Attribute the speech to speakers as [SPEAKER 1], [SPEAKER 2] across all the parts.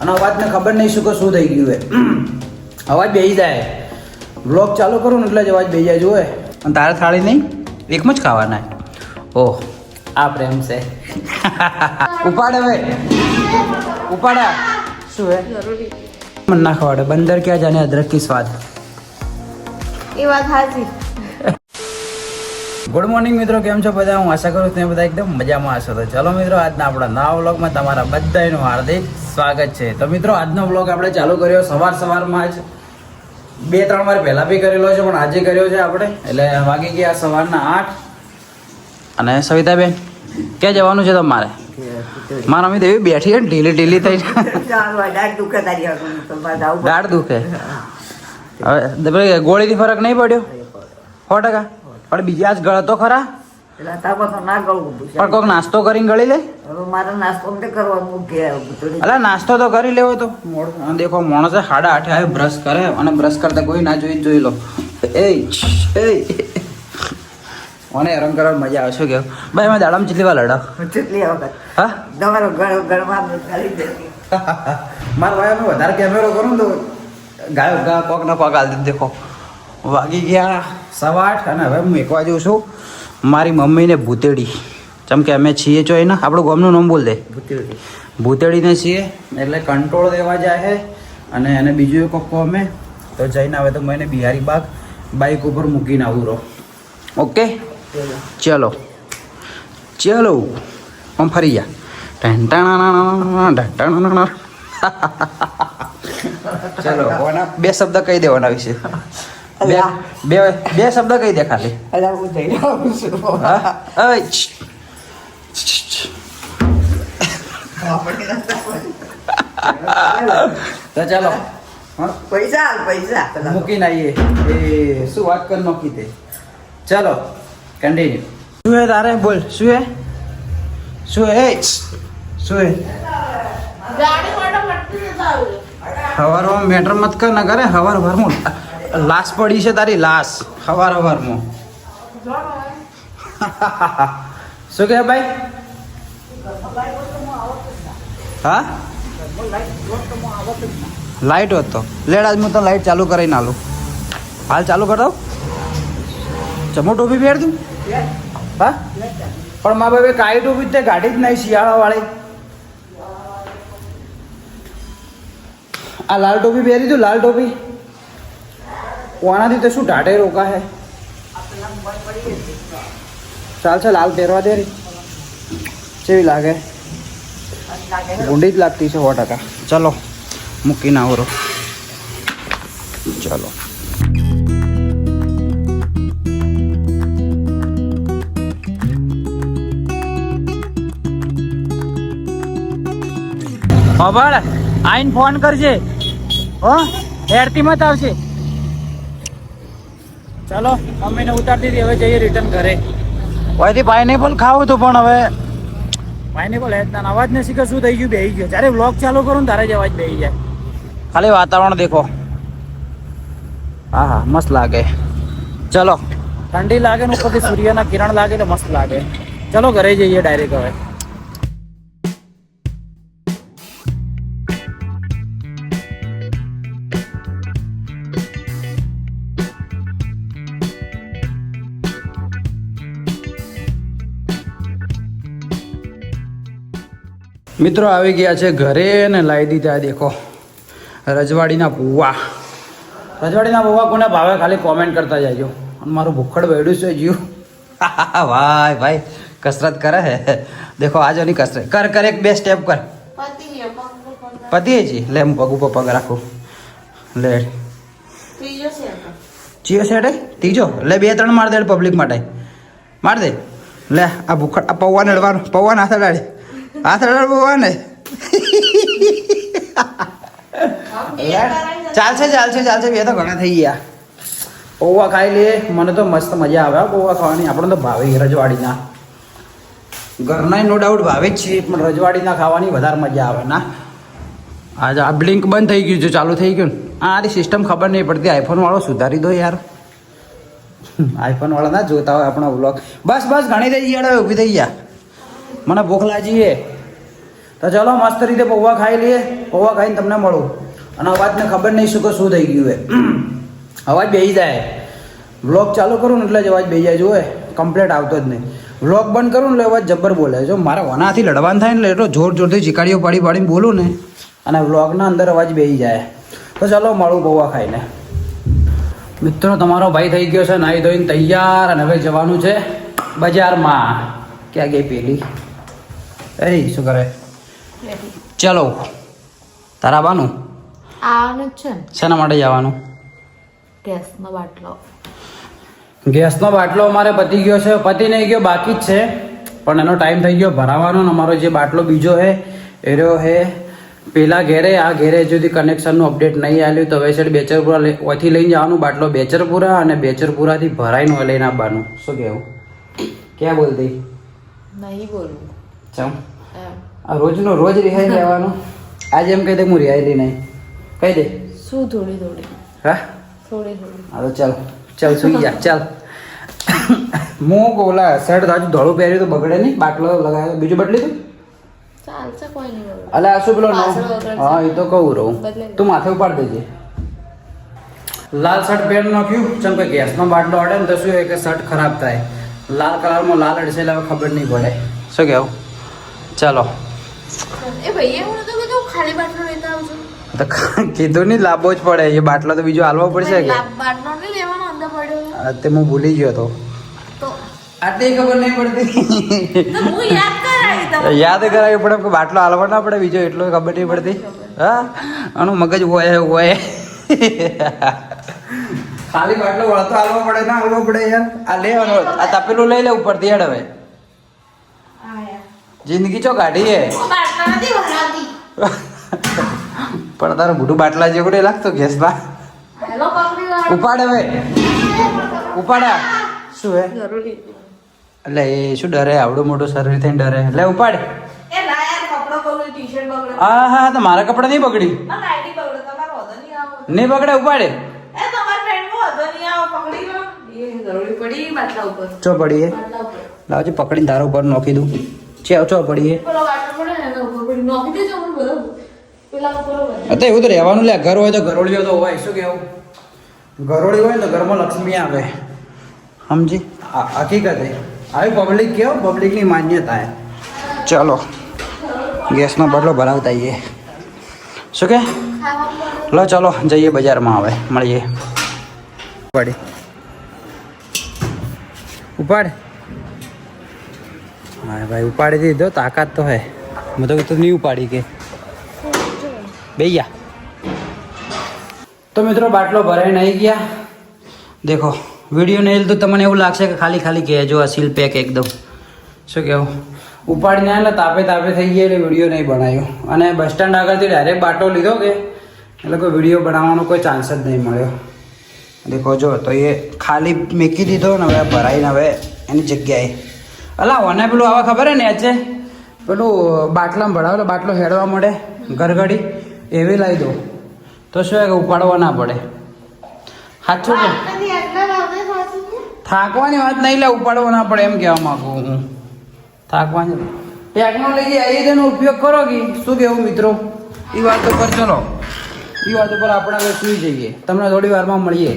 [SPEAKER 1] અને અવાજને ખબર નહીં શું થઈ ગયું હે અવાજ બેસી જાય બ્લોગ ચાલુ કરું ને એટલે જ અવાજ બેસી જાય જોવે અને તારે થાળી નહીં એકમાં જ ખાવાના ઓહ આ પ્રેમ છે ઉપાડે હવે ઉપાડા શું હે મને ના ખવાડે બંદર ક્યાં જાને અદરક કી સ્વાદ
[SPEAKER 2] એ વાત હાજી
[SPEAKER 1] ગુડ મોર્નિંગ મિત્રો કેમ છો બધા હું આશા કરું તમે બધા એકદમ મજામાં હશો તો ચલો મિત્રો આજના આપણા નવા વ્લોગમાં તમારા બધાનું હાર્દિક સ્વાગત છે તો મિત્રો આજનો વ્લોગ આપણે ચાલુ કર્યો સવારમાં જ 2-3 વાર પહેલા બી કરેલો છે પણ આજે કર્યો છે આપણે એટલે વાગી ગયા સવારના 8 અને સવિતાબેન ક્યાં જવાનું છે તમારે મારા મમ્મી એવી બેઠી છે ને ઢીલી થઈ દાઢ દુખે હવે ગોળીથી ફરક નહીં પડ્યો 100%. પણ બીજા જ ગળતો ખરા પણ કોઈક નાસ્તો કરીને ગળી લે અલા નાસ્તો તો કરી લેવો તો દેખો માણસે 8:30 આવે બ્રશ કરે અને બ્રશ કરતા કોઈ ના જોઈ લો એ મને હેરાન કરવા મજા આવે શું કેવું ભાઈ મેં દાડામાં ચીટલી વાર લડાવ હા મારા ભાઈ અમે વધારે કેમેરો કરું તો ગાયો કોક ના પગ હાલ દેખો વાગી ગયા 8:15 અને હવે હું એકવા જઉં છું મારી મમ્મીને ભૂતેડી જેમ કે અમે છીએ છો એને આપણું ગામનું નામ બોલ દે ભૂતેડીને છીએ એટલે કંટ્રોલ દેવા જાય છે અને એને બીજું એક કહો અમે તો જઈને આવે તો હું એને બિહારી બાગ બાઇક ઉપર મૂકીને આવું રહો ઓકે ચલો આમ ફરી ગયા ચલો બે શબ્દ કહી દેવાના વિશે બે શબ્દ કહી દે ખાલી તો ચાલો
[SPEAKER 2] પૈસા
[SPEAKER 1] મૂકીને આવીએ એ શું વાત કરી નોખી તે ચાલો કન્ટિન્યુ શું હે તારે બોલ શું હે હવારમાં મેટર મત કર ના કરે હવારમાં લાશ પડી છે તારી લાશ હવારમાં શું કહે ભાઈ હા લાઈટ હોત તો લેડ આજ હું તો લાઈટ ચાલુ કરીને આલું હાલ ચાલુ કર દઉં ચમો ટોપી પહેર દઉં હા પણ મા બાપે કાળી ટોપી તે ગાડી જ નહીં શિયાળા વાળી આ લાલ ટોપી પહેરી તું લાલ ટોપી ઓનાથી તો શું ટાટે રોકા હે ચાલશે લાલ પહેરવા દે રી કેવી લાગે ઊંડી જ લાગતી છે 100%. ચલો મૂકીને આવરો ચલો ખબર આઈને ફોન કરજે હો હેરતી મત આવશે ચાલો મમ્મીને ઉતારતી હતી હવે જઈએ રિટર્ન ઘરે અહીંથી પાઇનેપલ ખાવું હતું પણ હવે પાઇનેપલ હેતના અવાજ ને શીખે શું થઈ ગયું બેસી ગયો જ્યારે વ્લોગ ચાલુ કરું ને તારે જ અવાજ બેસી જાય ખાલી વાતાવરણ દેખો હા મસ્ત લાગે ચલો ઠંડી લાગે ને ઉપરથી સૂર્યના કિરણ લાગે તો મસ્ત લાગે ચલો ઘરે જઈએ ડાયરેક્ટ હવે મિત્રો આવી ગયા છે ઘરે ને લાવી દીધા દેખો રજવાડીના પૌવા કોને ભાવે ખાલી કોમેન્ટ કરતા જાયજો અને મારું ભૂખડ બેડ્યું છે જીવ ભાઈ કસરત કરે હે દેખો આજે ની કસરત કર એક બે સ્ટેપ કર પતિ જી લે હું પગ ઉપર પગ રાખું લે ચીયો સેટ ત્રીજો લે 2-3 માર દે પબ્લિક માટે માર દે લે આ ભૂખડ આ પૌવા નડવાનું પૌવા નાથા ડાળે હાથ રડવા ને ચાલશે બે તો ઘણા થઈ ગયા પૌવા ખાઈ લે મને તો મસ્ત મજા આવે પૌવા ખાવાની આપણે તો ભાવે રજવાડીના ઘરના નો ડાઉટ ભાવે જ છે પણ રજવાડીના ખાવાની વધારે મજા આવે ના આજે આ બ્લિંક બંધ થઈ ગયું છે ચાલુ થઈ ગયું ને આની સિસ્ટમ ખબર નહીં પડતી આઈફોન વાળો સુધારી દો યાર આઈફોન વાળા ના જોતા હોય આપણો વ્લોગ બસ ઘણી થઈ ગયા ઊભી થઈ ગયા મને ભૂખ લાગી છે તો ચલો મસ્ત રીતે પૌવા ખાઈ લઈએ. પૌવા ખાઈને તમને મળું. અને અવાજને ખબર નહીં શું કે શું થઈ ગયું એ અવાજ બેસી જાય. વ્લોગ ચાલુ કરું ને એટલે જ અવાજ બેસી જાય. જોવે કમ્પ્લેટ આવતો જ નહીં. વ્લોગ બંધ કરું ને એટલે અવાજ જબ્બર બોલે. જો મારા વનાથી લડવાનું થાય ને એટલે એટલો જોર જોરથી ચીકાડીઓ પાડી પાડીને બોલું ને અને વ્લોગના અંદર અવાજ બેસી જાય. તો ચલો મળું પૌવા ખાઈને. મિત્રો તમારો ભાઈ થઈ ગયો છે નાહી ધોઈને તૈયાર અને હવે જવાનું છે બજારમાં. ક્યાં ગઈ પેલી? એ શું કરે? ચલો તારા આવવાનું?
[SPEAKER 2] આવવાનું જ છે ને.
[SPEAKER 1] શેના માટે જવાનું?
[SPEAKER 2] ગેસનો બાટલો.
[SPEAKER 1] ગેસનો બાટલો અમારે પતી ગયો છે. પતી નહીં ગયો, બાકી જ છે, પણ એનો ટાઈમ થઈ ગયો ભરાવાનો. ને અમારો જે બાટલો બીજો છે એ રહ્યો છે પેલા ઘેરે. આ ઘેરે સુધી કનેક્શનનું અપડેટ નહીં આવ્યું તો હવે છે બેચરપુરા ઓથી લઈને જવાનું બાટલો બેચરપુરા, અને બેચરપુરાથી ભરાઈને લઈને આવવાનું. શું કહેવું? ક્યાં બોલતી?
[SPEAKER 2] નહીં બોલવું.
[SPEAKER 1] ચમ આ રોજનો રોજ રિહાઈ લેવાનું. આજે એમ કહી દે હું રિહાયેલી નહીં. કહી દે.
[SPEAKER 2] શું થોડી થોડી?
[SPEAKER 1] હા
[SPEAKER 2] થોડી થોડી.
[SPEAKER 1] હા તો ચાલ ચાલ સુઈ જા ચાલ. હું ઓલા શર્ટ તાજુ ધોળું પહેર્યું તો બગડે નહીં. બાટલો લગાવ્યો બીજું બદલી તું?
[SPEAKER 2] ચાલશે, કોઈ નહીં બોલું.
[SPEAKER 1] અલે આ શું પેલો
[SPEAKER 2] પાછળ વગર
[SPEAKER 1] હા એ તો કહું રહું.
[SPEAKER 2] બદલાઈ
[SPEAKER 1] તું માથે ઉપાડ દેજે. લાલ શર્ટ પહેરી નાખ્યું. ચમ કે ગેસનો બાટલો અડે ને તો શું કે શર્ટ ખરાબ થાય. લાલ કલરમાં લાલ અડશે એટલે હવે ખબર નહીં પડે. શું કહેવું? ચાલો.
[SPEAKER 2] એ ભાઈએ હું નતો કીધું ખાલી બાટલો લેતા આવજો.
[SPEAKER 1] તો કીધું નહીં લાવવો જ પડે. એ બાટલો તો બીજો હાલવો પડશે કે
[SPEAKER 2] બાટલો નહીં લેવાનો, અંદર પડ્યો
[SPEAKER 1] તે હું ભૂલી ગયો હતો.
[SPEAKER 2] તો
[SPEAKER 1] આટલી ખબર નહીં પડતી.
[SPEAKER 2] તો હું યાદ કરાવી તમને.
[SPEAKER 1] યાદ કરાવી પડે કે બાટલો હાલવા ના પડે બીજો એટલો ખબર નહીં પડતી. હા આનું મગજ હોય હોય. ખાલી બાટલો વળતો હાલવો પડે ના હાલવો પડે યાર. આ લેવાનો આ તપેલું લઈ લે ઉપરથી હેડ. હવે જિંદગી ચો કાઢી હે.
[SPEAKER 2] બાટલો નથી ભરાતી.
[SPEAKER 1] પણ તારું મોટું બાટલા જેવું લાગતો ગેસમાં.
[SPEAKER 2] હેલો પકડી લો.
[SPEAKER 1] ઉપાડ હવે ઉપાડા. શું હે
[SPEAKER 2] જરૂરી.
[SPEAKER 1] એટલે એ શું ડરે? આવડું મોટું શરીર થઈને ડરે. એટલે ઉપાડ.
[SPEAKER 2] એ ના યાર, કપડો બગડ્યો, ટી-શર્ટ બગડ્યો.
[SPEAKER 1] હા હા તો મારા કપડા નહીં બગડી.
[SPEAKER 2] ના નાઈટી બગડ્યો, તમારો વધો નહીં આવો.
[SPEAKER 1] નહીં બગડે ઉપાડે.
[SPEAKER 2] એ તમારા ફ્રેન્ડનો વધો નહીં આવો, પકડી લો. એ જરૂરી પડી બાટલા ઉપર.
[SPEAKER 1] ચો પડી હે?
[SPEAKER 2] બાટલા ઉપર.
[SPEAKER 1] લાવજો પકડીને તારા ઉપર નોખી દઉં. ચો પડી હે?
[SPEAKER 2] પેલો બાટલો પડે ને એના ઉપર પડી. નોખી દેજો મને બરાબર. પેલા ઉપર હોય.
[SPEAKER 1] તો એવું તો રહેવાનું લે. ઘર હોય તો ઘરોળીઓ તો હોય. શું કેવું? ઘરોળી હોય ને તો ઘરમાં લક્ષ્મી આવે. સમજી? હકીકત હે. આવી પબ્લિક કેવો? પબ્લિકની માન્યતા હે. ચલો ગેસનો બાટલો ભરાવતા આવીએ. શું કે? લો ચલો જઈએ બજારમાં. હવે મળીએ. ઉપાડી ઉપાડ. હા ભાઈ ઉપાડી દીધો. તાકાત તો હે. મેં તો કીધું નહીં ઉપાડી કે ભૈયા. તો મિત્રો બાટલો ભરાઈને આવી ગયા. દેખો વિડીયો નહીં તો તમને એવું લાગશે કે ખાલી ખાલી કહેજો આ સીલ પેક એકદમ. શું કહેવું? ઉપાડીને એટલે તાપે તાપે થઈ ગયા એટલે વિડીયો નહીં બનાવ્યો. અને બસ સ્ટેન્ડ આગળથી ડાયરેક્ટ બાટલો લીધો કે એટલે કોઈ વિડીયો બનાવવાનો કોઈ ચાન્સ જ નહીં મળ્યો. દેખો જો તો એ ખાલી મેકી દીધો ને હવે ભરાઈને હવે એની જગ્યાએ અલા ઓને પેલું આવા ખબર હે ને છે પેલું બાટલામાં ભરાવેલો બાટલો હેડવા મળે ગરગડી એવી લાવી દો તો શું કે ઉપાડવા ના પડે. સાચું કે થાકવાની વાત નહીં લે ઉપાડવો ના પડે એમ કહેવા માંગુ હું. થાકવાની ટેકનોલોજી આવી તેનો ઉપયોગ કરો કે શું કહેવું મિત્રો? એ વાત ઉપર ચલો એ વાત ઉપર આપણે હવે સુઈ જઈએ. તમને થોડી વારમાં મળીએ.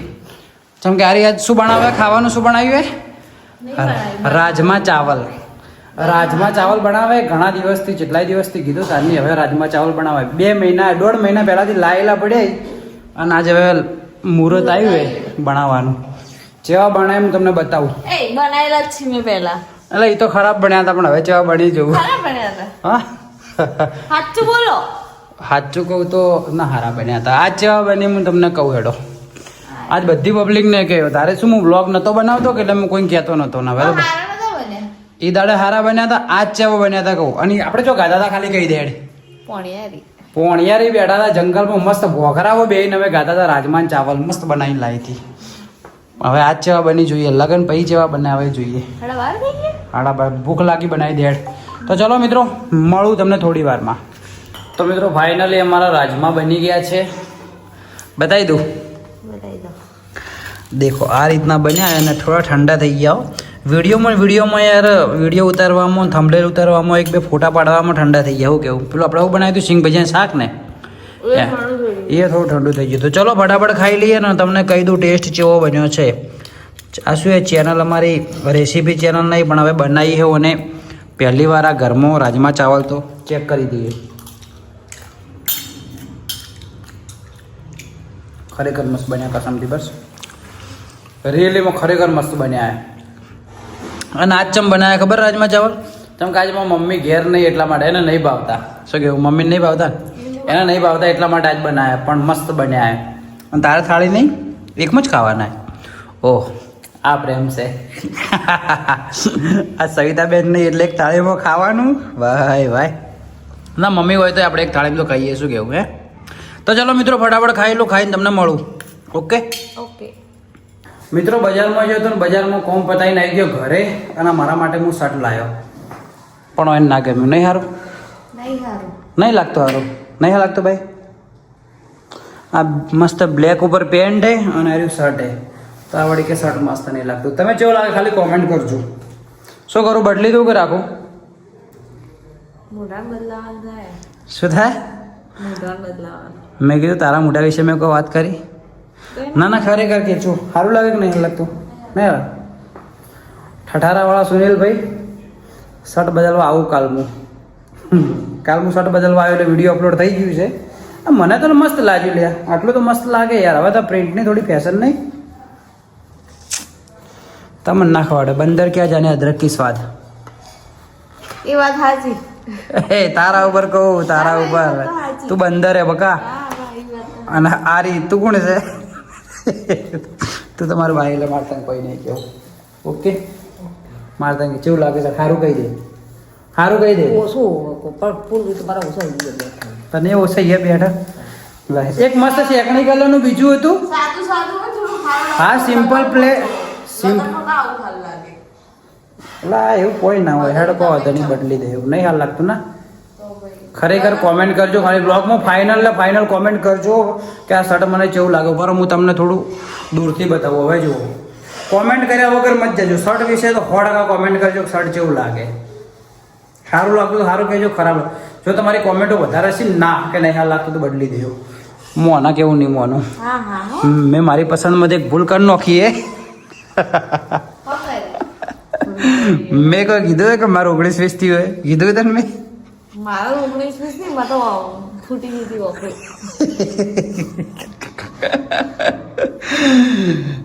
[SPEAKER 1] જેમ કે આજ શું બનાવે? ખાવાનું શું બનાવ્યું હે? રાજમા ચાવલ. રાજમા ચાવલ બનાવે. ઘણા દિવસથી કેટલાય દિવસથી કીધું સારની હવે રાજમા ચાવલ બનાવે. 2 મહિના 1.5 મહિના પહેલાંથી લાયેલા પડ્યા અને આજે હવે મુહૂર્ત આવ્યું હે બનાવવાનું. જેવા બનાવે એમ તમને બતાવું.
[SPEAKER 2] એ બનાવેલા જ છે મેં પહેલા.
[SPEAKER 1] એટલે એ તો ખરાબ બન્યા હતા પણ હવે જેવા બની જવું.
[SPEAKER 2] ખરાબ બન્યા હતા.
[SPEAKER 1] હા
[SPEAKER 2] સાચું બોલો.
[SPEAKER 1] સાચું કહું તો ના હારા બન્યા હતા. આજ જેવા બની હું તમને કહું હેડો. આજ બધી પબ્લિકને કહ્યું. તારે શું હું બ્લોગ નહોતો બનાવતો કે એટલે હું કોઈ કહેતો નહોતો ને હવે એ દાડે હારા બન્યા હતા. આજ જેવા બન્યા હતા કહું. અને આપણે જો ગાતા હતા ખાલી કહી દેડ પોણિયારી બેઠા હતા જંગલમાં મસ્ત ભોખરાઓ બેહીને હવે ગાતા હતા રાજમાન ચાવલ મસ્ત બનાવીને લાવી હતી. હવે આજ જેવા બની જોઈએ. લગન પછી જેવા બનાવે જોઈએ. ભૂખ લાગી બનાવી દેડ. તો ચલો મિત્રો મળું તમને થોડી વારમાં. તો મિત્રો ફાઇનલી અમારા રાજમા બની ગયા છે. બતાવી દઉં. દેખો આ રીતના બન્યા અને થોડા ઠંડા થઈ ગયા. વિડીયોમાં યાર વિડીયો ઉતારવામાં થંબનેલ ઉતારવામાં એક બે ફોટા પાડવામાં ઠંડા થઈ ગયા. હું કેવું પેલું આપણે એવું બનાવ્યું હતું સિંગ ભજીયા શાક ને
[SPEAKER 2] એ ઘણું જોયું.
[SPEAKER 1] એ થોડું ઠંડુ થઈ ગયું. તો ચલો ફટાફટ ખાઈ લઈએ ને તમને કહી દઉં ટેસ્ટ કેવો બન્યો છે. આ શું એ ચેનલ અમારી રેસીપી ચેનલ નહીં પણ હવે બનાવી છે અને પહેલી વાર આ ઘરમાં રાજમા ચાવલ તો ચેક કરી દઈએ. ખરેખર મસ્ત બન્યા કસમથી બસ રિયલીમાં ખરેખર મસ્ત બન્યા. અને આજ ચમ બનાવ્યા ખબર રાજમા ચાવલ ચમ કે આજે મારી મમ્મી ઘેર નહીં એટલા માટે એને નહીં ભાવતા. શું કેવું મમ્મીને નહીં ભાવતા એને નહીં ભાવતા એટલા માટે આજ બનાવ્યા પણ મસ્ત બન્યા. અને તારે થાળી નહીં એકમાં જ ખાવાના. ઓહ આ પ્રેમ છે. આ સવિતાબેન નહીં એટલે એક થાળીમાં ખાવાનું ભાઈ ભાઈ. ના મમ્મી હોય તો આપણે એક થાળીમાં તો ખાઈએ. શું કેવું હે? તો ચલો મિત્રો ફટાફટ ખાઈ લો. ખાઈને તમને મળું. Okay
[SPEAKER 2] okay.
[SPEAKER 1] મિત્રો બજારમાં ગયો તો બજારમાં કોમ પતાવીને આવી ગયો ઘરે અને મારા માટે હું શર્ટ લાવ્યો પણ એને ના ગમ્યું. નહીં સારું
[SPEAKER 2] નહીં સારું.
[SPEAKER 1] નહીં લાગતો સારું નહીં લાગતો ભાઈ. આ મસ્ત બ્લેક ઉપર પેન્ટ હે અને આર્યું શર્ટ હે તો આ વળી કે શર્ટ મસ્ત નહીં લાગતું. તમે કેવું લાગે ખાલી કોમેન્ટ કરજો. શું કરું બદલી દઉં કે રાખું?
[SPEAKER 2] મોઢા બદલાવાનું થાય.
[SPEAKER 1] શું થાય?
[SPEAKER 2] મોઢા બદલાવાનું.
[SPEAKER 1] મેં કીધું તારા મોઢા વિશે મેં કોઈ વાત કરી? ના ના ખરેખર કે છું સારું લાગે કે નહીં લાગતું? નહીં યાર ઠઠારાવાળા સુનિલભાઈ શર્ટ બદલવા આવું કાલનું શર્ટ બદલવા આવ્યો એટલે વિડીયો અપલોડ થઈ ગયું છે. મને તો મસ્ત લાગ્યું લ્યા આટલું તો મસ્ત લાગે યાર. હવે તો પ્રિન્ટની થોડી ફેશન નહીં તમને ના ખવાડે. બંદર ક્યાં જાને અદરક કી સ્વાદ.
[SPEAKER 2] એ વાત સાચી.
[SPEAKER 1] એ તારા ઉપર કહું તારા ઉપર તું બંદર હે બકા. અને આ રી તું કોણ છે? તું તમારું ભાઈ એટલે મારતા કોઈ નહીં કેવું. ઓકે મારતા કેવું લાગે છે? સારું કહી દે સારું કહી દે. તને ઓછા બેઠા એક મસ્ત શેકણી કલરનું બીજું હતું.
[SPEAKER 2] સાદું સાદું હોય થોડું ખાવાનું.
[SPEAKER 1] હા સિમ્પલ પ્લે સિમ્પલ
[SPEAKER 2] બધાનું આવું ખાલ લાગે.
[SPEAKER 1] લા એવું કોઈ ના હોય. હેડ કહો ધણી બદલી દે એવું નહીં હાલ લાગતું ના.
[SPEAKER 2] તો ભાઈ
[SPEAKER 1] ખરેખર કોમેન્ટ કરજો ખાલી બ્લોગમાં ફાઇનલ કોમેન્ટ કરજો કે આ શર્ટ મને કેવું લાગે. પર હું તમને થોડું દૂરથી બતાવું. હવે જુઓ કોમેન્ટ કર્યા વગર મત જજો. શર્ટ વિશે તો 100% કોમેન્ટ કરજો કે શર્ટ કેવું લાગે. સારું લાગતું તો સારું કહેજો, ખરાબ જો તમારી કોમેન્ટો વધારે છે ના કે નહીં હાલ લાગતું તો બદલી દેજો. મોના કેવું નહીં મોનું.
[SPEAKER 2] હા હા હો.
[SPEAKER 1] મેં મારી પસંદમાં એક ભૂલ કરી નાખી હે. મેં કોઈ કીધું કે મારું 19-20 થી હોય કીધું તને મેં?
[SPEAKER 2] મારું 19-20 ની માં તો ફૂટી ગઈ ઓકે.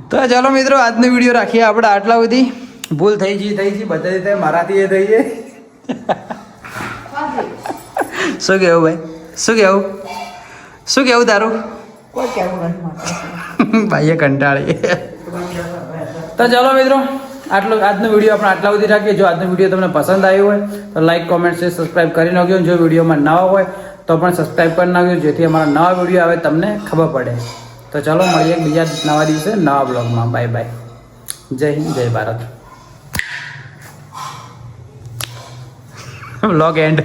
[SPEAKER 1] તો ચાલો મિત્રો આજનો વિડીયો રાખીએ આપણે આટલા સુધી. ભૂલ થઈ ગઈ બધા રીતે મારાથી એ થઈ ગઈ. શું કેવું ભાઈ? શું કેવું તારું?
[SPEAKER 2] કોઈ કેવું નથી મારે.
[SPEAKER 1] ભાઈએ કંટાળી. તો ચાલો મિત્રો આજનો વિડીયો આપણે આટલા સુધી રાખીએ. જો આજનો વિડીયો તમને પસંદ આવ્યો હોય તો લાઈક કોમેન્ટ શેર સબસ્ક્રાઈબ કરી નાખજો. જો વિડીયોમાં નવા હોય તો પણ સબસ્ક્રાઈબ કરી નાખજો જેથી અમારા નવા વિડીયો આવે તમને ખબર પડે. તો ચાલો મળીએ બીજા નવા દિવસે નવા બ્લોગમાં. Bye bye. જય હિન્દ જય ભારત. Blog and.